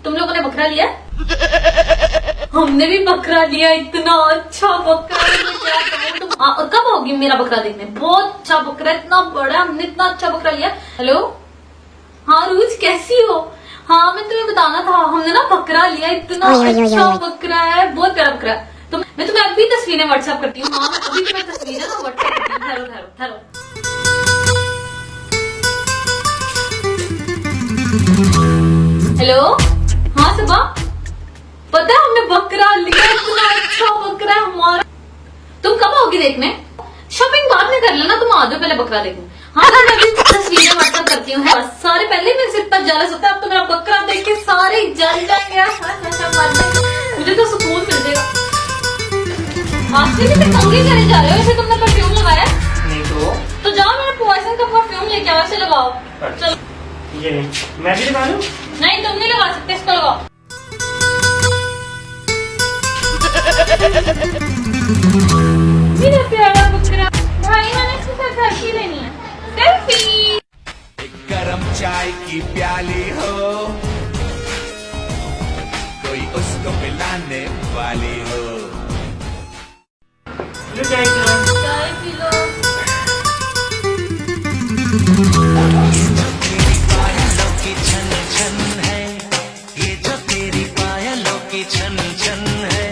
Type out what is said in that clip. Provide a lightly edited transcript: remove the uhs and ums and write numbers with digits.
तुम लोगों ने बकरा लिया? हमने भी बकरा लिया, इतना अच्छा बकरा है, क्या कहूं। तुम कब होगी मेरा बकरा देखने? बहुत अच्छा बकरा, इतना बड़ा, हमने इतना अच्छा बकरा लिया। हेलो, हाँ रूज कैसी हो? हाँ मैं तुम्हें बताना था, हमने ना बकरा लिया, इतना अच्छा बकरा है, बहुत प्यारा बकरा है। मैं तुम्हें अभी तस्वीरें व्हाट्सएप करती हूँ। हाँ अभी तुम्हें तस्वीरें ना व्हाट्सएप करती हूँ। ठहरो ठहरो ठहरो। हेलो, हाँ सबा, पता है हमने बकरा लिया, इतना अच्छा बकरा है हमारा। तुम कब आओगी देखने? शॉपिंग बाद में कर लेना, तुम आ जाओ पहले बकरा देखने। हाँ मैं अभी तस्वीरें व्हाट्सएप करती हूँ। सारे पहले मेरे से इतना जेलस होता है, अब तो मेरा बकरा देख के सारे जल जाएंगे। मुझे तो सुकून मिल जाएगा। आखिर में कंघी करे जा रहे हो? वैसे तुमने परफ्यूम लगाया? नहीं तो जाओ मेरा पॉइजन का परफ्यूम लेके आओ, ऐसे लगाओ। चलो ये मैं भी लगा लूं? नहीं तुम नहीं लगा सकते, इसको लगाओ। मेरा प्यारा बकरा भाई, मैंने इसके साथ सेल्फी लेनी है। सेल्फी। एक गरम चाय की प्याली हो, कोई उसको पिलाने वाली हो। चाय पी लो। चाय पी लो। तेरी पायलों की छन छन है, ये जो तेरी पायलों की छन छन है।